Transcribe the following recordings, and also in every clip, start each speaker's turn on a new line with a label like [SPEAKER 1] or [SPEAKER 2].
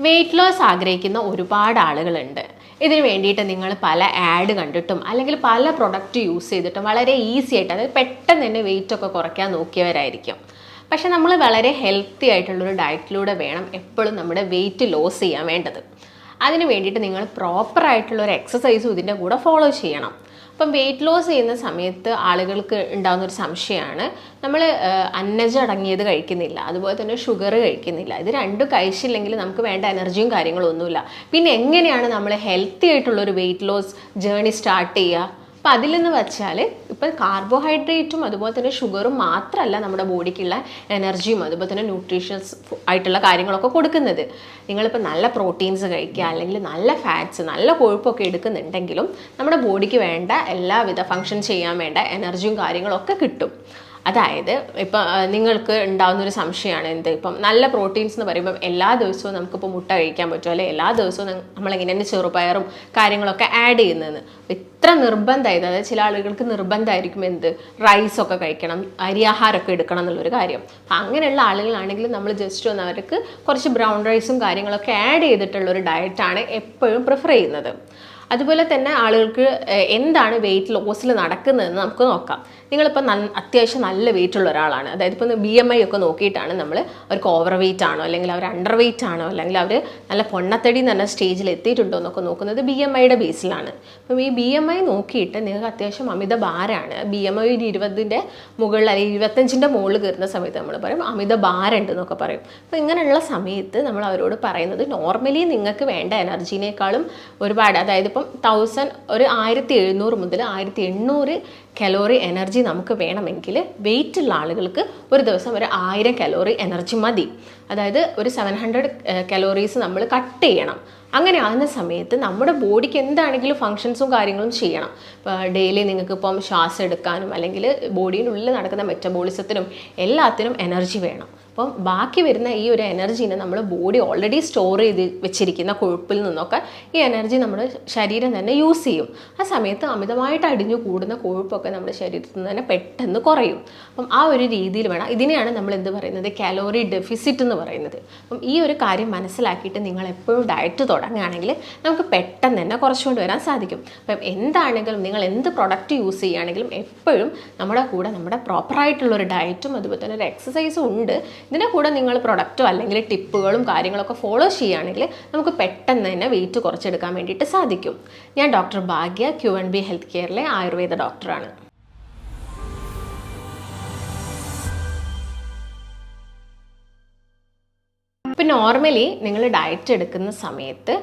[SPEAKER 1] Weight loss ആഗ്രഹിക്കുന്ന ഒരുപാട് ആളുകളുണ്ട്. ഇതിന് വേണ്ടിയിട്ട് നിങ്ങൾ പല ആഡ് കണ്ടിട്ടും അല്ലെങ്കിൽ പല പ്രൊഡക്റ്റ് യൂസ് ചെയ്തിട്ടും വളരെ ഈസി ആയിട്ട്, അതായത് പെട്ടെന്ന് തന്നെ വെയിറ്റ് ഒക്കെ കുറയ്ക്കാൻ നോക്കിയവരായിരിക്കും. പക്ഷെ നമ്മൾ വളരെ ഹെൽത്തി ആയിട്ടുള്ളൊരു ഡയറ്റിലൂടെ വേണം എപ്പോഴും നമ്മുടെ വെയിറ്റ് ലോസ് ചെയ്യാൻ വേണ്ടത്. അതിന് വേണ്ടിയിട്ട് നിങ്ങൾ പ്രോപ്പറായിട്ടുള്ളൊരു എക്സസൈസും ഇതിൻ്റെ കൂടെ ഫോളോ ചെയ്യണം. അപ്പം വെയിറ്റ് ലോസ് ചെയ്യുന്ന സമയത്ത് ആളുകൾക്ക് ഉണ്ടാകുന്നൊരു സംശയമാണ്, നമ്മൾ അന്നജം അടങ്ങിയത് കഴിക്കുന്നില്ല, അതുപോലെ തന്നെ ഷുഗർ കഴിക്കുന്നില്ല, ഇത് രണ്ടും കഴിച്ചില്ലെങ്കിൽ നമുക്ക് വേണ്ട എനർജിയും കാര്യങ്ങളും ഒന്നുമില്ല, പിന്നെ എങ്ങനെയാണ് നമ്മൾ ഹെൽത്തി ആയിട്ടുള്ളൊരു വെയിറ്റ് ലോസ് ജേർണി സ്റ്റാർട്ട് ചെയ്യുക? അപ്പം അതിലെന്ന് വെച്ചാൽ ഇപ്പം കാർബോഹൈഡ്രേറ്റും അതുപോലെ തന്നെ ഷുഗറും മാത്രമല്ല നമ്മുടെ ബോഡിക്കുള്ള എനർജിയും അതുപോലെ തന്നെ ന്യൂട്രീഷ്യസ് ആയിട്ടുള്ള കാര്യങ്ങളൊക്കെ കൊടുക്കുന്നത്. നിങ്ങളിപ്പോൾ നല്ല പ്രോട്ടീൻസ് കഴിക്കുക അല്ലെങ്കിൽ നല്ല ഫാറ്റ്സ്, നല്ല കൊഴുപ്പൊക്കെ എടുക്കുന്നുണ്ടെങ്കിലും നമ്മുടെ ബോഡിക്ക് വേണ്ട എല്ലാവിധ ഫങ്ഷൻ ചെയ്യാൻ വേണ്ട എനർജിയും കാര്യങ്ങളൊക്കെ കിട്ടും. അതായത് ഇപ്പം നിങ്ങൾക്ക് ഉണ്ടാകുന്നൊരു സംശയമാണ്, ഇപ്പം നല്ല പ്രോട്ടീൻസ് എന്ന് പറയുമ്പം എല്ലാ ദിവസവും നമുക്കിപ്പോൾ മുട്ട കഴിക്കാൻ പറ്റുമോ, അല്ലെങ്കിൽ എല്ലാ ദിവസവും നമ്മളെങ്ങനെയാണ് ചെറുപയറും കാര്യങ്ങളൊക്കെ ആഡ് ചെയ്യുന്നതെന്ന്. ഇത്ര നിർബന്ധമായത്, അതായത് ചില ആളുകൾക്ക് നിർബന്ധമായിരിക്കും റൈസൊക്കെ കഴിക്കണം, അരിയാഹാരമൊക്കെ എടുക്കണം എന്നുള്ളൊരു കാര്യം. അപ്പം അങ്ങനെയുള്ള ആളുകളാണെങ്കിൽ നമ്മൾ ജസ്റ്റ് ഒന്ന് അവർക്ക് കുറച്ച് ബ്രൗൺ റൈസും കാര്യങ്ങളൊക്കെ ആഡ് ചെയ്തിട്ടുള്ളൊരു ഡയറ്റാണ് എപ്പോഴും പ്രിഫർ ചെയ്യുന്നത്. അതുപോലെ തന്നെ ആളുകൾക്ക് എന്താണ് വെയിറ്റ് ലോസിൽ നടക്കുന്നതെന്ന് നമുക്ക് നോക്കാം. നിങ്ങളിപ്പോൾ അത്യാവശ്യം നല്ല വെയിറ്റ് ഉള്ള ഒരാളാണ്, അതായത് ഇപ്പോൾ BMI ഒക്കെ നോക്കിയിട്ടാണ് നമ്മൾ അവർക്ക് ഓവർ വെയിറ്റ് ആണോ അല്ലെങ്കിൽ അവർ അണ്ടർ വെയിറ്റ് ആണോ അല്ലെങ്കിൽ അവർ നല്ല പൊണ്ണത്തടി എന്ന് പറഞ്ഞ സ്റ്റേജിൽ എത്തിയിട്ടുണ്ടോ എന്നൊക്കെ നോക്കുന്നത് BMIയുടെ ബേസിലാണ്. അപ്പം ഈ BMI നോക്കിയിട്ട് നിങ്ങൾക്ക് അത്യാവശ്യം അമിത ഭാരമാണ്, BMI 20ൻ്റെ മുകളിൽ അല്ലെങ്കിൽ 25ൻ്റെ മുകളിൽ കയറുന്ന സമയത്ത് നമ്മൾ പറയും അമിത ഭാരമുണ്ട് എന്നൊക്കെ പറയും. അപ്പോൾ ഇങ്ങനെയുള്ള സമയത്ത് നമ്മൾ അവരോട് പറയുന്നത്, നോർമലി നിങ്ങൾക്ക് വേണ്ട എനർജീനേക്കാളും ഒരുപാട്, അതായത് ഇപ്പം 1700 മുതൽ 1800 കലോറി എനർജി നമുക്ക് വേണമെങ്കിൽ വെയിറ്റ് ഉള്ള ആളുകൾക്ക് ഒരു ദിവസം ഒരു 1000 കലോറി എനർജി മതി. അതായത് ഒരു 700 കലോറീസ് നമ്മൾ കട്ട് ചെയ്യണം. അങ്ങനെ ആകുന്ന സമയത്ത് നമ്മുടെ ബോഡിക്ക് എന്താണെങ്കിലും ഫങ്ഷൻസും കാര്യങ്ങളും ചെയ്യണം. ഇപ്പോൾ ഡെയിലി നിങ്ങൾക്ക് ഇപ്പം ശ്വാസം എടുക്കാനും അല്ലെങ്കിൽ ബോഡിയിനുള്ളിൽ നടക്കുന്ന മെറ്റബോളിസത്തിനും എല്ലാത്തിനും എനർജി വേണം. അപ്പം ബാക്കി വരുന്ന ഈ ഒരു എനർജീനെ നമ്മൾ ബോഡി ഓൾറെഡി സ്റ്റോർ ചെയ്ത് വെച്ചിരിക്കുന്ന കൊഴുപ്പിൽ നിന്നൊക്കെ ഈ എനർജി നമ്മുടെ ശരീരം തന്നെ യൂസ് ചെയ്യും. ആ സമയത്ത് അമിതമായിട്ട് അടിഞ്ഞു കൂടുന്ന കൊഴുപ്പൊക്കെ നമ്മുടെ ശരീരത്തിൽ നിന്ന് തന്നെ പെട്ടെന്ന് കുറയും. അപ്പം ആ ഒരു രീതിയിൽ വേണം, ഇതിനെയാണ് നമ്മൾ എന്ത് പറയുന്നത്, കാലോറി ഡെഫിസിറ്റ് എന്ന് പറയുന്നത്. അപ്പം ഈ ഒരു കാര്യം മനസ്സിലാക്കിയിട്ട് നിങ്ങൾ എപ്പോഴും ഡയറ്റ് തുടങ്ങുകയാണെങ്കിൽ നമുക്ക് പെട്ടെന്ന് തന്നെ കുറച്ചുകൊണ്ട് വരാൻ സാധിക്കും. അപ്പം എന്താണെങ്കിലും നിങ്ങൾ എന്ത് പ്രൊഡക്റ്റ് യൂസ് ചെയ്യുകയാണെങ്കിലും എപ്പോഴും നമ്മുടെ കൂടെ നമ്മുടെ പ്രോപ്പറായിട്ടുള്ളൊരു ഡയറ്റും അതുപോലെ തന്നെ ഒരു എക്സസൈസും ഉണ്ട്. ഇതിൻ്റെ കൂടെ നിങ്ങൾ പ്രൊഡക്റ്റോ അല്ലെങ്കിൽ ടിപ്പുകളും കാര്യങ്ങളൊക്കെ ഫോളോ ചെയ്യുകയാണെങ്കിൽ നമുക്ക് പെട്ടെന്ന് തന്നെ വെയിറ്റ് കുറച്ചെടുക്കാൻ വേണ്ടിയിട്ട് സാധിക്കും. ഞാൻ ഡോക്ടർ ഭാഗ്യ, Q&B ഹെൽത്ത് കെയറിലെ ആയുർവേദ ഡോക്ടറാണ്. ഇപ്പം നോർമലി നിങ്ങൾ ഡയറ്റ് എടുക്കുന്ന സമയത്ത്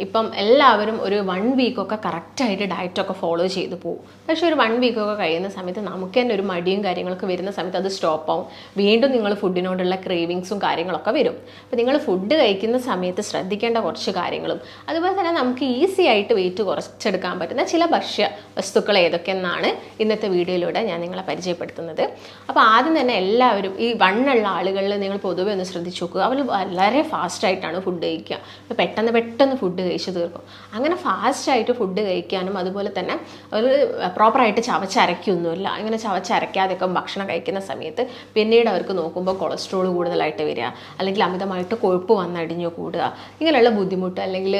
[SPEAKER 1] ഇപ്പം എല്ലാവരും ഒരു 1 വീക്കൊക്കെ കറക്റ്റായിട്ട് ഡയറ്റൊക്കെ ഫോളോ ചെയ്ത് പോകും. പക്ഷേ ഒരു 1 വീക്കൊക്കെ കഴിയുന്ന സമയത്ത് നമുക്ക് തന്നെ ഒരു മടിയും കാര്യങ്ങളൊക്കെ വരുന്ന സമയത്ത് അത് സ്റ്റോപ്പ് ആവും. വീണ്ടും നിങ്ങൾ ഫുഡിനോടുള്ള ക്രേവിങ്സും കാര്യങ്ങളൊക്കെ വരും. അപ്പോൾ നിങ്ങൾ ഫുഡ് കഴിക്കുന്ന സമയത്ത് ശ്രദ്ധിക്കേണ്ട കുറച്ച് കാര്യങ്ങളും അതുപോലെ തന്നെ നമുക്ക് ഈസി ആയിട്ട് വെയിറ്റ് കുറച്ചെടുക്കാൻ പറ്റുന്ന ചില ഭക്ഷ്യ വസ്തുക്കൾ ഏതൊക്കെയെന്നാണ് ഇന്നത്തെ വീഡിയോയിലൂടെ ഞാൻ നിങ്ങളെ പരിചയപ്പെടുത്തുന്നത്. അപ്പോൾ ആദ്യം തന്നെ എല്ലാവരും ഈ വണ്ണുള്ള ആളുകളിൽ നിങ്ങൾ പൊതുവെ ഒന്ന് ശ്രദ്ധിച്ച് നോക്കുക. അവർ വളരെ ഫാസ്റ്റായിട്ടാണ് ഫുഡ് കഴിക്കുക. അപ്പോൾ പെട്ടെന്ന് ഫുഡ് കഴിച്ച് തീർക്കും. അങ്ങനെ ഫാസ്റ്റായിട്ട് ഫുഡ് കഴിക്കാനും അതുപോലെ തന്നെ ഒരു പ്രോപ്പറായിട്ട് ചവച്ചരയ്ക്കൊന്നുമില്ല. ഇങ്ങനെ ചവച്ചരയ്ക്കാതെയൊക്കെ ഭക്ഷണം കഴിക്കുന്ന സമയത്ത് പിന്നീട് അവർക്ക് നോക്കുമ്പോൾ കൊളസ്ട്രോൾ കൂടുതലായിട്ട് വരിക, അല്ലെങ്കിൽ അമിതമായിട്ട് കൊഴുപ്പ് വന്നടിഞ്ഞു കൂടുക, ഇങ്ങനെയുള്ള ബുദ്ധിമുട്ട്, അല്ലെങ്കിൽ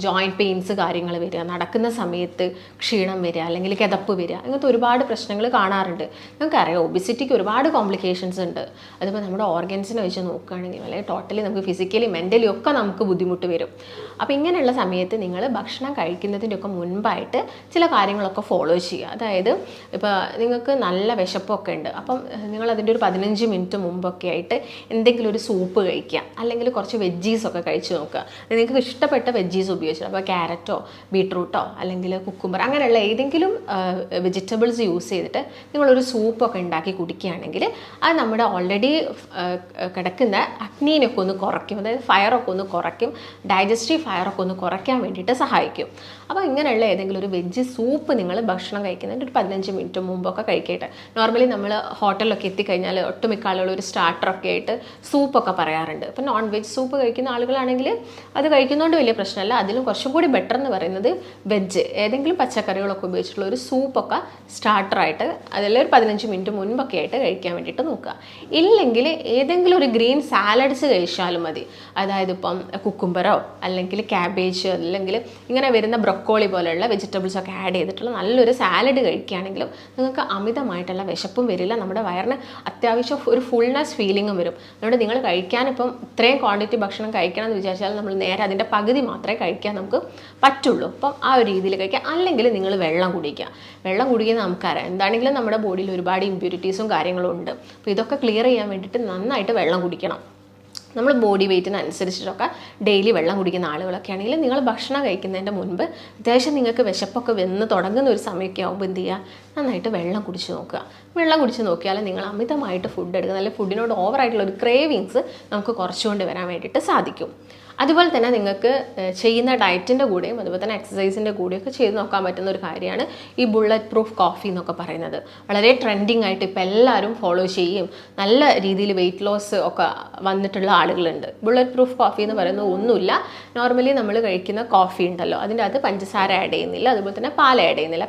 [SPEAKER 1] ജോയിൻറ്റ് പെയിൻസ് കാര്യങ്ങൾ വരിക, നടക്കുന്ന സമയത്ത് ക്ഷീണം വരിക, അല്ലെങ്കിൽ കിതപ്പ് വരിക, അങ്ങനത്തെ ഒരുപാട് പ്രശ്നങ്ങൾ കാണാറുണ്ട്. നമുക്കറിയാം ഒബിസിറ്റിക്ക് ഒരുപാട് കോംപ്ലിക്കേഷൻസ് ഉണ്ട്. അതിപ്പോൾ നമ്മുടെ ഓർഗൻസിനെ വെച്ച് നോക്കുകയാണെങ്കിൽ അല്ലെങ്കിൽ ടോട്ടലി നമുക്ക് ഫിസിക്കലി മെൻ്റലി ഒക്കെ നമുക്ക് ബുദ്ധിമുട്ട് വരും. അപ്പോൾ ഇങ്ങനെയുള്ള സമയത്ത് നിങ്ങൾ ഭക്ഷണം കഴിക്കുന്നതിൻ്റെ ഒക്കെ മുൻപായിട്ട് ചില കാര്യങ്ങളൊക്കെ ഫോളോ ചെയ്യുക. അതായത് ഇപ്പോൾ നിങ്ങൾക്ക് നല്ല വിശപ്പൊക്കെ ഉണ്ട്, അപ്പം നിങ്ങൾ അതിൻ്റെ ഒരു 15 മിനിറ്റ് മുമ്പൊക്കെ ആയിട്ട് എന്തെങ്കിലും ഒരു സൂപ്പ് കഴിക്കുക, അല്ലെങ്കിൽ കുറച്ച് വെജീസൊക്കെ കഴിച്ച് നോക്കുക. നിങ്ങൾക്ക് ഇഷ്ടപ്പെട്ട വെജീസ് ഉപയോഗിച്ചു, അപ്പോൾ ക്യാരറ്റോ ബീട്രൂട്ടോ അല്ലെങ്കിൽ കുക്കുംബർ അങ്ങനെയുള്ള ഏതെങ്കിലും വെജിറ്റബിൾസ് യൂസ് ചെയ്തിട്ട് നിങ്ങളൊരു സൂപ്പൊക്കെ ഉണ്ടാക്കി കുടിക്കുകയാണെങ്കിൽ അത് നമ്മുടെ ഓൾറെഡി കിടക്കുന്ന അഗ്നീനൊക്കെ ഒന്ന് കുറയ്ക്കും, അതായത് ഫയറൊക്കെ ഒന്ന് കുറയ്ക്കും, ഡൈജസ്റ്റീവ് ഫയറൊക്കെ ഒന്ന് കുറയ്ക്കാൻ വേണ്ടിയിട്ട് സഹായിക്കും. അപ്പോൾ ഇങ്ങനെയുള്ള ഏതെങ്കിലും ഒരു വെജ് സൂപ്പ് നിങ്ങൾ ഭക്ഷണം കഴിക്കുന്നതിൻ്റെ ഒരു 15 മിനിറ്റ് മുമ്പൊക്കെ കഴിക്കട്ടെ. നോർമലി നമ്മൾ ഹോട്ടലിലൊക്കെ എത്തിക്കഴിഞ്ഞാൽ ഒട്ടുമിക്ക ആളുകൾ ഒരു സ്റ്റാർട്ടറൊക്കെ ആയിട്ട് സൂപ്പൊക്കെ പറയാറുണ്ട്. അപ്പോൾ നോൺ വെജ് സൂപ്പ് കഴിക്കുന്ന ആളുകളാണെങ്കിൽ അത് കഴിക്കുന്നതുകൊണ്ട് വലിയ പ്രശ്നമല്ല. അതിലും കുറച്ചും കൂടി ബെറ്റർ എന്ന് പറയുന്നത് വെജ് ഏതെങ്കിലും പച്ചക്കറികളൊക്കെ ഉപയോഗിച്ചിട്ടുള്ള ഒരു സൂപ്പൊക്കെ സ്റ്റാർട്ടറായിട്ട് അതിൽ ഒരു 15 മിനിറ്റ് മുൻപൊക്കെ ആയിട്ട് കഴിക്കാൻ വേണ്ടിയിട്ട് നോക്കുക. ഇല്ലെങ്കിൽ ഏതെങ്കിലും ഒരു ഗ്രീൻ സാലഡ്സ് കഴിച്ചു കഴിച്ചാലും മതി. അതായത് ഇപ്പം കുക്കുംബറോ അല്ലെങ്കിൽ ക്യാബേജ് അല്ലെങ്കിൽ ഇങ്ങനെ വരുന്ന ബ്രൊക്കോളി പോലെയുള്ള വെജിറ്റബിൾസ് ഒക്കെ ആഡ് ചെയ്തിട്ടുള്ള നല്ലൊരു സാലഡ് കഴിക്കുകയാണെങ്കിലും നിങ്ങൾക്ക് അമിതമായിട്ടുള്ള വിശപ്പും വരില്ല. നമ്മുടെ വയറിന് അത്യാവശ്യം ഒരു ഫുൾനെസ് ഫീലിങ്ങും വരും. അതുകൊണ്ട് നിങ്ങൾ കഴിക്കാനിപ്പം ഇത്രയും ക്വാണ്ടിറ്റി ഭക്ഷണം കഴിക്കണം എന്ന് വിചാരിച്ചാൽ നമ്മൾ നേരെ അതിൻ്റെ പകുതി മാത്രമേ കഴിക്കാൻ നമുക്ക് പറ്റുള്ളൂ. അപ്പം ആ ഒരു രീതിയിൽ കഴിക്കുക. അല്ലെങ്കിൽ നിങ്ങൾ വെള്ളം കുടിക്കുക. വെള്ളം കുടിക്കുന്നത് നമുക്കറിയാം, എന്താണെങ്കിലും നമ്മുടെ ബോഡിയിൽ ഒരുപാട് ഇമ്പ്യൂരിറ്റീസും കാര്യങ്ങളും ഉണ്ട്. അപ്പോൾ ഇതൊക്കെ ക്ലിയർ ചെയ്യാൻ വേണ്ടിയിട്ട് നന്നായിട്ട് വെള്ളം കുടിക്കണം. നമ്മൾ ബോഡി വെയ്റ്റിനനുസരിച്ചിട്ടൊക്കെ ഡെയിലി വെള്ളം കുടിക്കുന്ന ആളുകളൊക്കെ ആണെങ്കിൽ നിങ്ങൾ ഭക്ഷണം കഴിക്കുന്നതിൻ്റെ മുൻപ് അത്യാവശ്യം നിങ്ങൾക്ക് വിശപ്പൊക്കെ വന്ന് തുടങ്ങുന്ന ഒരു സമയമൊക്കെ ആകുമ്പോൾ എന്ത് ചെയ്യുക, നന്നായിട്ട് വെള്ളം കുടിച്ച് നോക്കുക. വെള്ളം കുടിച്ച് നോക്കിയാൽ നിങ്ങൾ അമിതമായിട്ട് ഫുഡ് എടുക്കുന്ന അല്ലെങ്കിൽ ഫുഡിനോട് ഓവറായിട്ടുള്ള ഒരു ക്രേവിങ്സ് നമുക്ക് കുറച്ചുകൊണ്ട് വരാൻ വേണ്ടിയിട്ട് സാധിക്കും. അതുപോലെ തന്നെ നിങ്ങൾക്ക് ചെയ്യുന്ന ഡയറ്റിൻ്റെ കൂടെയും അതുപോലെ തന്നെ എക്സസൈസിൻ്റെ കൂടെയൊക്കെ ചെയ്ത് നോക്കാൻ പറ്റുന്ന ഒരു കാര്യമാണ് ഈ ബുള്ളറ്റ് പ്രൂഫ് കോഫി എന്നൊക്കെ പറയുന്നത്. വളരെ ട്രെൻഡിങ് ആയിട്ട് ഇപ്പോൾ എല്ലാവരും ഫോളോ ചെയ്യും, നല്ല രീതിയിൽ വെയിറ്റ് ലോസ് ഒക്കെ വന്നിട്ടുള്ള ആളുകളുണ്ട്. ബുള്ളറ്റ് പ്രൂഫ് കോഫി എന്ന് പറയുന്നത് ഒന്നുമില്ല, നോർമലി നമ്മൾ കഴിക്കുന്ന കോഫി ഉണ്ടല്ലോ അതിൻ്റെ അകത്ത് പഞ്ചസാര ആഡ് ചെയ്യുന്നില്ല, അതുപോലെ തന്നെ പാൽ ആഡ് ചെയ്യുന്നില്ല,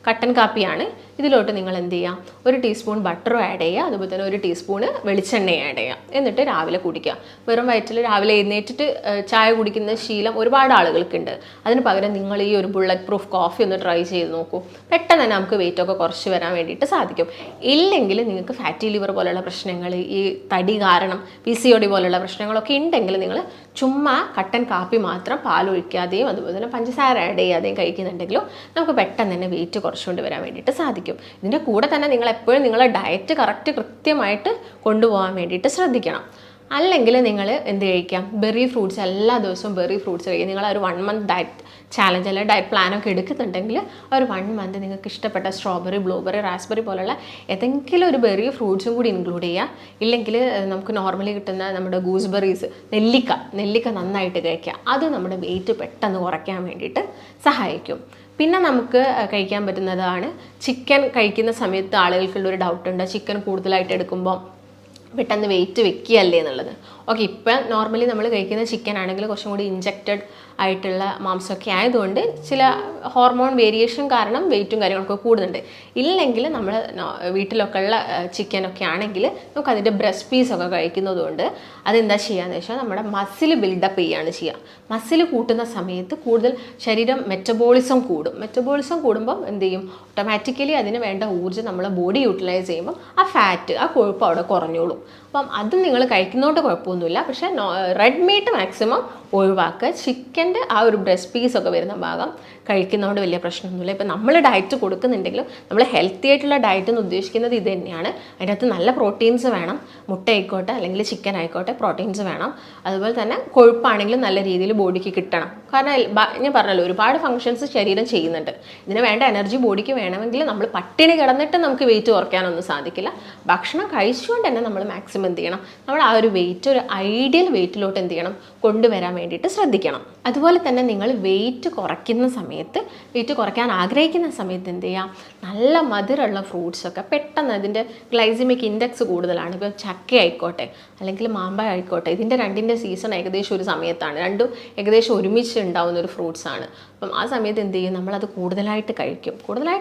[SPEAKER 1] കട്ടൻ കാപ്പിയാണ്. ഇതിലോട്ട് നിങ്ങൾ എന്ത് ചെയ്യുക, ഒരു ടീസ്പൂൺ ബട്ടറും ആഡ് ചെയ്യുക, അതുപോലെ തന്നെ ഒരു ടീസ്പൂണ് വെളിച്ചെണ്ണ ആഡ് ചെയ്യുക. എന്നിട്ട് രാവിലെ കുടിക്കുക. വെറും വയറ്റിൽ രാവിലെ എഴുന്നേറ്റിട്ട് ചായ കുടിക്കുന്ന ശീലം ഒരുപാട് ആളുകൾക്കുണ്ട്. അതിന് പകരം നിങ്ങൾ ഈ ഒരു ബുള്ളറ്റ് പ്രൂഫ് കോഫി ഒന്ന് ട്രൈ ചെയ്ത് നോക്കൂ. പെട്ടെന്ന് തന്നെ നമുക്ക് വെയിറ്റൊക്കെ കുറച്ച് വരാൻ വേണ്ടിയിട്ട് സാധിക്കും. ഇല്ലെങ്കിൽ നിങ്ങൾക്ക് ഫാറ്റി ലിവർ പോലുള്ള പ്രശ്നങ്ങൾ, ഈ തടി കാരണം PCOD പോലുള്ള പ്രശ്നങ്ങളൊക്കെ ഉണ്ടെങ്കിൽ നിങ്ങൾ ചുമ്മാ കട്ടൻ കാപ്പി മാത്രം പാലൊഴിക്കാതെയും അതുപോലെ തന്നെ പഞ്ചസാര ആഡ് ചെയ്യാതെയും കഴിക്കുന്നുണ്ടെങ്കിലും നമുക്ക് പെട്ടെന്ന് തന്നെ വെയിറ്റ് കുറച്ചുകൊണ്ട് വരാൻ വേണ്ടിയിട്ട് സാധിക്കും. ഇതിൻ്റെ കൂടെ തന്നെ നിങ്ങൾ എപ്പോഴും നിങ്ങളുടെ ഡയറ്റ് കൃത്യമായിട്ട് കൊണ്ടുപോകാൻ വേണ്ടിയിട്ട് ശ്രദ്ധിക്കണം. അല്ലെങ്കിൽ നിങ്ങൾ എന്ത് കഴിക്കാം, ബെറി ഫ്രൂട്ട്സ് എല്ലാ ദിവസവും ബെറി ഫ്രൂട്ട്സ് കഴിക്കുക. നിങ്ങൾ ഒരു 1 മന്ത് ഡയറ്റ് ചാലഞ്ച് അല്ലെങ്കിൽ ഡയറ്റ് പ്ലാനൊക്കെ എടുക്കുന്നുണ്ടെങ്കിൽ ഒരു 1 മന്ത് നിങ്ങൾക്ക് ഇഷ്ടപ്പെട്ട സ്ട്രോബെറി, ബ്ലൂബെറി, റാസ്ബെറി പോലുള്ള ഏതെങ്കിലും ഒരു ബെറി ഫ്രൂട്ട്സും കൂടി ഇൻക്ലൂഡ് ചെയ്യുക. ഇല്ലെങ്കിൽ നമുക്ക് നോർമലി കിട്ടുന്ന നമ്മുടെ ഗൂസ്ബെറീസ്, നെല്ലിക്ക നന്നായിട്ട് കഴിക്കുക. അത് നമ്മുടെ വെയിറ്റ് പെട്ടെന്ന് കുറയ്ക്കാൻ വേണ്ടിയിട്ട് സഹായിക്കും. പിന്നെ നമുക്ക് കഴിക്കാൻ പറ്റുന്നതാണ് ചിക്കൻ. കഴിക്കുന്ന സമയത്ത് ആളുകൾക്കുള്ളൊരു ഡൗട്ടുണ്ട്, ചിക്കൻ കൂടുതലായിട്ട് എടുക്കുമ്പോൾ പെട്ടെന്ന് വെയിറ്റ് വെക്കുകയല്ലേ എന്നുള്ളത്. ഓക്കെ, ഇപ്പം നോർമലി നമ്മൾ കഴിക്കുന്ന ചിക്കൻ ആണെങ്കിൽ കുറച്ചും കൂടി ഇഞ്ചക്റ്റഡ് ആയിട്ടുള്ള മാംസമൊക്കെ ആയതുകൊണ്ട് ചില ഹോർമോൺ വേരിയേഷൻ കാരണം വെയിറ്റും കാര്യങ്ങളൊക്കെ കൂടുന്നുണ്ട്. ഇല്ലെങ്കിൽ നമ്മൾ വീട്ടിലൊക്കെ ഉള്ള ചിക്കനൊക്കെ ആണെങ്കിൽ നമുക്ക് അതിൻ്റെ ബ്രസ്റ്റ് പീസൊക്കെ കഴിക്കുന്നതുകൊണ്ട് അതെന്താ ചെയ്യുകയെന്ന് വെച്ചാൽ നമ്മുടെ മസിൽ ബിൽഡപ്പ് ചെയ്യുകയാണ് ചെയ്യുക. മസിൽ കൂട്ടുന്ന സമയത്ത് കൂടുതൽ ശരീരം മെറ്റബോളിസം കൂടുമ്പം എന്ത് ചെയ്യും, ഓട്ടോമാറ്റിക്കലി അതിന് വേണ്ട ഊർജ്ജം നമ്മൾ ബോഡി യൂട്ടിലൈസ് ചെയ്യുമ്പം ആ ഫാറ്റ്, ആ കൊഴുപ്പ് അവിടെ കുറഞ്ഞോളും. അപ്പം അതും നിങ്ങൾ കഴിക്കുന്നതുകൊണ്ട് കുഴപ്പമൊന്നുമില്ല. പക്ഷേ റെഡ് മീറ്റ് മാക്സിമം ഒഴിവാക്കുക. ചിക്കൻ്റെ ആ ഒരു ബ്രസ്റ്റ് പീസൊക്കെ വരുന്ന ഭാഗം കഴിക്കുന്നതുകൊണ്ട് വലിയ പ്രശ്നമൊന്നുമില്ല. ഇപ്പം നമ്മൾ ഡയറ്റ് കൊടുക്കുന്നുണ്ടെങ്കിലും നമ്മൾ ഹെൽത്തി ആയിട്ടുള്ള ഡയറ്റ് എന്ന് ഉദ്ദേശിക്കുന്നത് ഇത് തന്നെയാണ്. അതിൻ്റെ അകത്ത് നല്ല പ്രോട്ടീൻസ് വേണം. മുട്ട ആയിക്കോട്ടെ അല്ലെങ്കിൽ ചിക്കൻ ആയിക്കോട്ടെ പ്രോട്ടീൻസ് വേണം. അതുപോലെ തന്നെ കൊഴുപ്പാണെങ്കിലും നല്ല രീതിയിൽ ബോഡിക്ക് കിട്ടണം. കാരണം ഞാൻ പറഞ്ഞല്ലോ, ഒരുപാട് ഫങ്ഷൻസ് ശരീരം ചെയ്യുന്നുണ്ട്. ഇതിന് വേണ്ട എനർജി ബോഡിക്ക് വേണമെങ്കിൽ നമ്മൾ പട്ടിണി കിടന്നിട്ട് നമുക്ക് വെയിറ്റ് കുറയ്ക്കാനൊന്നും സാധിക്കില്ല. ഭക്ഷണം കഴിച്ചുകൊണ്ട് തന്നെ നമ്മൾ മാക്സിമം എന്ത് ചെയ്യണം, നമ്മൾ ആ ഒരു വെയിറ്റ് ഒരു ഐഡിയൽ വെയിറ്റിലോട്ട് എന്ത് ചെയ്യണം, കൊണ്ടുവരാൻ വേണ്ടിയിട്ട് ശ്രദ്ധിക്കണം. അതുപോലെ തന്നെ നിങ്ങൾ വെയിറ്റ് കുറയ്ക്കാൻ ആഗ്രഹിക്കുന്ന സമയത്ത് എന്ത് ചെയ്യുക, നല്ല മധുരമുള്ള ഫ്രൂട്ട്സൊക്കെ പെട്ടെന്ന് അതിൻ്റെ ഗ്ലൈസിമിക് ഇൻഡെക്സ് കൂടുതലാണ്. ഇപ്പോൾ ചക്ക ആയിക്കോട്ടെ അല്ലെങ്കിൽ മാമ്പഴം ആയിക്കോട്ടെ, ഇതിൻ്റെ രണ്ടിൻ്റെ സീസൺ ഏകദേശം ഒരു സമയത്താണ്. രണ്ടും ഏകദേശം ഒരുമിച്ച് ഉണ്ടാവുന്ന ഒരു ഫ്രൂട്ട്സാണ്. അപ്പം ആ സമയത്ത് എന്ത് ചെയ്യും, നമ്മളത് കൂടുതലായിട്ട്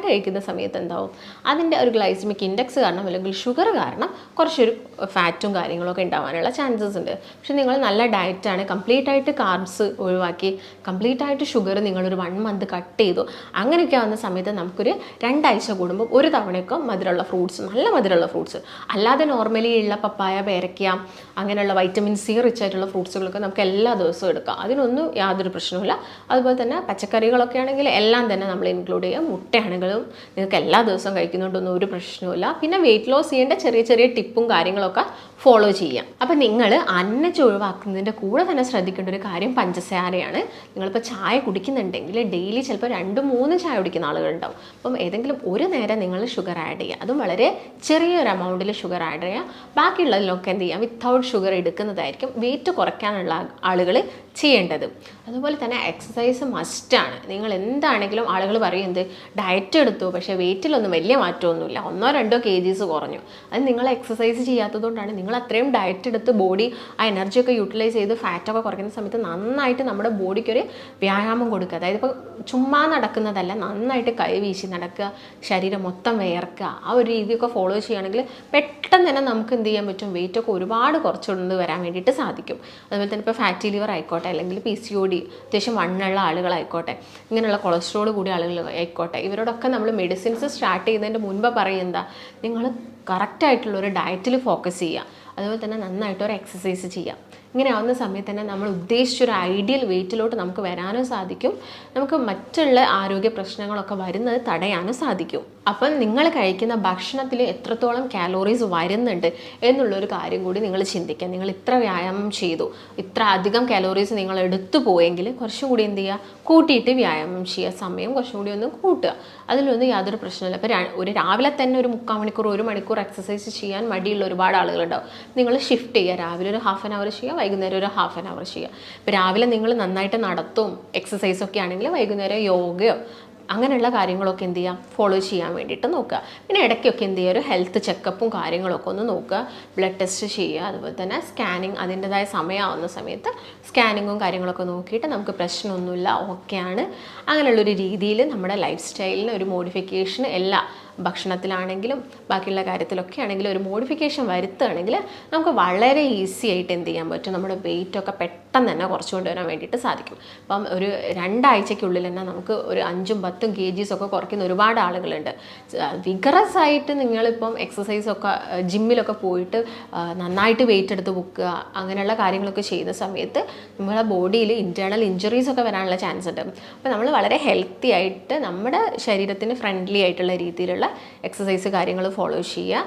[SPEAKER 1] കഴിക്കുന്ന സമയത്ത് എന്താവും, അതിൻ്റെ ഒരു ഗ്ലൈസിമിക് ഇൻഡെക്സ് കാരണം അല്ലെങ്കിൽ ഷുഗർ കാരണം കുറച്ചൊരു ഫാറ്റും കാര്യങ്ങളൊക്കെ ഉണ്ടാവാനുള്ള ചാൻസസ് ഉണ്ട്. പക്ഷെ നിങ്ങൾ നല്ല ഡയറ്റാണ്, കംപ്ലീറ്റ് ആയിട്ട് കാർബ്സ് ഒഴിവാക്കി കംപ്ലീറ്റ് ആയിട്ട് ഷുഗർ നിങ്ങളൊരു 1 മന്ത് കട്ട് ചെയ്തു, അങ്ങനെയൊക്കെ ആവുന്ന സമയത്ത് നമുക്കൊരു 2 ആഴ്ച കൂടുമ്പോൾ ഒരു തവണയൊക്കെ മധുരമുള്ള ഫ്രൂട്ട്സ്, നല്ല മധുരമുള്ള ഫ്രൂട്ട്സ്, അല്ലാതെ നോർമലി ഉള്ള പപ്പായ, പേരയ്ക്ക അങ്ങനെയുള്ള വൈറ്റമിൻ സി റിച്ച് ആയിട്ടുള്ള ഫ്രൂട്ട്സുകളൊക്കെ നമുക്ക് എല്ലാ ദിവസവും എടുക്കാം. അതിനൊന്നും യാതൊരു പ്രശ്നവുമില്ല. അതുപോലെ തന്നെ പച്ചക്കറികളൊക്കെ ആണെങ്കിൽ എല്ലാം തന്നെ നമ്മൾ ഇൻക്ലൂഡ് ചെയ്യുക. മുട്ടയാണെങ്കിലും നിങ്ങൾക്ക് എല്ലാ ദിവസവും കഴിക്കുന്നതുകൊണ്ടൊന്നും ഒരു പ്രശ്നവുമില്ല. പിന്നെ വെയിറ്റ് ലോസ് ചെയ്യേണ്ട ചെറിയ ചെറിയ ടിപ്പും കാര്യങ്ങളൊക്കെ ഫോളോ ചെയ്യാം. അപ്പം നിങ്ങൾ അന്നച്ച് ഒഴിവാക്കുന്നതിൻ്റെ കൂടെ തന്നെ ശ്രദ്ധിക്കേണ്ട ഒരു കാര്യം പഞ്ചസാരയാണ്. നിങ്ങളിപ്പോൾ ചായ കുടിക്കുന്നുണ്ടെങ്കിൽ ഡെയിലി ചിലപ്പോൾ 2-3 ചായ കുടിക്കുന്ന ആളുകളുണ്ടാവും. അപ്പം ഏതെങ്കിലും ഒരു നേരം നിങ്ങൾ ഷുഗർ ആഡ് ചെയ്യുക, അതും വളരെ ചെറിയൊരു എമൗണ്ടിൽ ഷുഗർ ആഡ് ചെയ്യുക. ബാക്കിയുള്ളതിലൊക്കെ എന്ത് ചെയ്യുക, വിത്തൗട്ട് ഷുഗർ എടുക്കുന്നതായിരിക്കും വെയിറ്റ് കുറയ്ക്കാനുള്ള ആളുകൾ ചെയ്യേണ്ടത്. അതുപോലെ തന്നെ എക്സസൈസ് മസ്റ്റാണ്. നിങ്ങൾ എന്താണെങ്കിലും ആളുകൾ പറയുന്നത് ഡയറ്റ് എടുത്തു പക്ഷേ വെയിറ്റിലൊന്നും വലിയ മാറ്റമൊന്നുമില്ല, 1-2 kgs കുറഞ്ഞു. അത് നിങ്ങൾ എക്സസൈസ് ചെയ്യാത്തതുകൊണ്ടാണ്. നിങ്ങൾ നിങ്ങൾ അത്രയും ഡയറ്റ് എടുത്ത് ബോഡി ആ എനർജിയൊക്കെ യൂട്ടിലൈസ് ചെയ്ത് ഫാറ്റൊക്കെ കുറയ്ക്കുന്ന സമയത്ത് നന്നായിട്ട് നമ്മുടെ ബോഡിക്കൊരു വ്യായാമം കൊടുക്കുക. അതായത് ഇപ്പോൾ ചുമ്മാ നടക്കുന്നതല്ല, നന്നായിട്ട് കൈ വീശി നടക്കുക, ശരീരം മൊത്തം വിയർക്കുക, ആ ഒരു രീതിയൊക്കെ ഫോളോ ചെയ്യുകയാണെങ്കിൽ പെട്ടെന്ന് തന്നെ നമുക്ക് എന്ത് ചെയ്യാൻ പറ്റും, വെയിറ്റൊക്കെ ഒരുപാട് കുറച്ചുകൊണ്ട് വരാൻ വേണ്ടിയിട്ട് സാധിക്കും. അതുപോലെ തന്നെ ഇപ്പോൾ ഫാറ്റി ലിവർ ആയിക്കോട്ടെ, അല്ലെങ്കിൽ PCOD, അത്യാവശ്യം വണ്ണുള്ള ആളുകളായിക്കോട്ടെ, ഇങ്ങനെയുള്ള കൊളസ്ട്രോൾ കൂടിയ ആളുകൾ ആയിക്കോട്ടെ, ഇവരോടൊക്കെ നമ്മൾ മെഡിസിൻസ് സ്റ്റാർട്ട് ചെയ്യുന്നതിൻ്റെ മുൻപ് പറയുന്നത് നിങ്ങൾ കറക്റ്റായിട്ടുള്ളൊരു ഡയറ്റിൽ ഫോക്കസ് ചെയ്യുക. അതുപോലെ തന്നെ നന്നായിട്ട് ഒരു എക്സസൈസ് ചെയ്യുക. ഇങ്ങനെ ആവുന്ന സമയത്ത് തന്നെ നമ്മൾ ഉദ്ദേശിച്ചൊരു ഐഡിയൽ വെയിറ്റിലോട്ട് നമുക്ക് വരാനും സാധിക്കും. നമുക്ക് മറ്റുള്ള ആരോഗ്യ പ്രശ്നങ്ങളൊക്കെ വരുന്നത് തടയാനും സാധിക്കും. അപ്പം നിങ്ങൾ കഴിക്കുന്ന ഭക്ഷണത്തിൽ എത്രത്തോളം കാലോറീസ് വരുന്നുണ്ട് എന്നുള്ളൊരു കാര്യം കൂടി നിങ്ങൾ ചിന്തിക്കുക. നിങ്ങൾ ഇത്ര വ്യായാമം ചെയ്തു, ഇത്ര അധികം കാലോറീസ് നിങ്ങൾ എടുത്തു പോയെങ്കിൽ കുറച്ചും കൂടി എന്ത് ചെയ്യുക, കൂട്ടിയിട്ട് വ്യായാമം ചെയ്യുക, സമയം കുറച്ചും കൂടി ഒന്ന് കൂട്ടുക. അതിലൊന്നും യാതൊരു പ്രശ്നമില്ല. ഇപ്പോൾ ഒരു രാവിലെ തന്നെ ഒരു 3/4 മണിക്കൂർ 1 മണിക്കൂർ എക്സസൈസ് ചെയ്യാൻ മടിയുള്ള ഒരുപാട് ആളുകളുണ്ടാവും. നിങ്ങൾ ഷിഫ്റ്റ് ചെയ്യുക, രാവിലെ ഒരു ½ ആൻ അവർ ചെയ്യുക, വൈകുന്നേരം ഒരു ½ ആൻ അവർ ചെയ്യുക. ഇപ്പോൾ രാവിലെ നിങ്ങൾ നന്നായിട്ട് നടത്തും എക്സസൈസൊക്കെ ആണെങ്കിൽ വൈകുന്നേരം യോഗയോ അങ്ങനെയുള്ള കാര്യങ്ങളൊക്കെ എന്ത് ചെയ്യുക, ഫോളോ ചെയ്യാൻ വേണ്ടിയിട്ട് നോക്കുക. പിന്നെ ഇടയ്ക്കൊക്കെ എന്ത് ചെയ്യുക, ഒരു ഹെൽത്ത് ചെക്കപ്പും കാര്യങ്ങളൊക്കെ ഒന്ന് നോക്കുക, ബ്ലഡ് ടെസ്റ്റ് ചെയ്യുക. അതുപോലെ തന്നെ സ്കാനിങ് അതിൻ്റെതായ സമയമാവുന്ന സമയത്ത് സ്കാനിങ്ങും കാര്യങ്ങളൊക്കെ നോക്കിയിട്ട് നമുക്ക് പ്രശ്നമൊന്നുമില്ല, ഓക്കെയാണ്, അങ്ങനെയുള്ളൊരു രീതിയിൽ നമ്മുടെ ലൈഫ് സ്റ്റൈലിന് ഒരു മോഡിഫിക്കേഷൻ എല്ലാ ഭക്ഷണത്തിലാണെങ്കിലും ബാക്കിയുള്ള കാര്യത്തിലൊക്കെ ആണെങ്കിലും ഒരു മോഡിഫിക്കേഷൻ വരുത്തുകയാണെങ്കിൽ നമുക്ക് വളരെ ഈസി ആയിട്ട് എന്ത് ചെയ്യാൻ പറ്റും, നമ്മുടെ വെയിറ്റൊക്കെ പെട്ടെന്ന് തന്നെ കുറച്ചുകൊണ്ട് വരാൻ വേണ്ടിയിട്ട് സാധിക്കും. അപ്പം ഒരു 2 ആഴ്ചയ്ക്കുള്ളിൽ തന്നെ നമുക്ക് ഒരു 5ഉം 10ഉം kgs ഒക്കെ കുറയ്ക്കുന്ന ഒരുപാട് ആളുകളുണ്ട്. വിഗറസ് ആയിട്ട് നിങ്ങളിപ്പം എക്സസൈസൊക്കെ ജിമ്മിലൊക്കെ പോയിട്ട് നന്നായിട്ട് വെയിറ്റ് എടുത്ത് പൊക്കുക അങ്ങനെയുള്ള കാര്യങ്ങളൊക്കെ ചെയ്യുന്ന സമയത്ത് നമ്മുടെ ബോഡിയിൽ ഇൻറ്റേർണൽ ഇഞ്ചുറീസൊക്കെ വരാനുള്ള ചാൻസ് ഉണ്ട്. അപ്പോൾ നമ്മൾ വളരെ ഹെൽത്തി ആയിട്ട് നമ്മുടെ ശരീരത്തിന് ഫ്രണ്ട്ലി ആയിട്ടുള്ള രീതിയിലുള്ള എക്സസൈസ് കാര്യങ്ങൾ ഫോളോ ചെയ്യുക,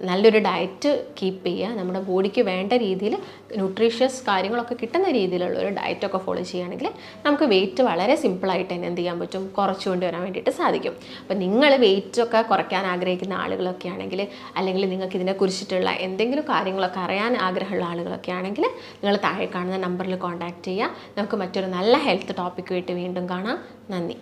[SPEAKER 1] നല്ലൊരു ഡയറ്റ് കീപ്പ് ചെയ്യുക, നമ്മുടെ ബോഡിക്ക് വേണ്ട രീതിയിൽ ന്യൂട്രീഷ്യസ് കാര്യങ്ങളൊക്കെ കിട്ടുന്ന രീതിയിലുള്ള ഒരു ഡയറ്റൊക്കെ ഫോളോ ചെയ്യുകയാണെങ്കിൽ നമുക്ക് വെയിറ്റ് വളരെ സിമ്പിളായിട്ട് തന്നെ എന്ത് ചെയ്യാൻ പറ്റും, കുറച്ചുകൊണ്ട് വരാൻ വേണ്ടിയിട്ട് സാധിക്കും. അപ്പോൾ നിങ്ങൾ വെയിറ്റൊക്കെ കുറയ്ക്കാൻ ആഗ്രഹിക്കുന്ന ആളുകളൊക്കെ ആണെങ്കിൽ, അല്ലെങ്കിൽ നിങ്ങൾക്ക് ഇതിനെക്കുറിച്ചിട്ടുള്ള എന്തെങ്കിലും കാര്യങ്ങളൊക്കെ അറിയാൻ ആഗ്രഹമുള്ള ആളുകളൊക്കെ ആണെങ്കിൽ നിങ്ങൾ താഴെ കാണുന്ന നമ്പറിൽ കോൺടാക്റ്റ് ചെയ്യുക. നമുക്ക് മറ്റൊരു നല്ല ഹെൽത്ത് ടോപ്പിക്കുമായിട്ട് വീണ്ടും കാണാം. നന്ദി.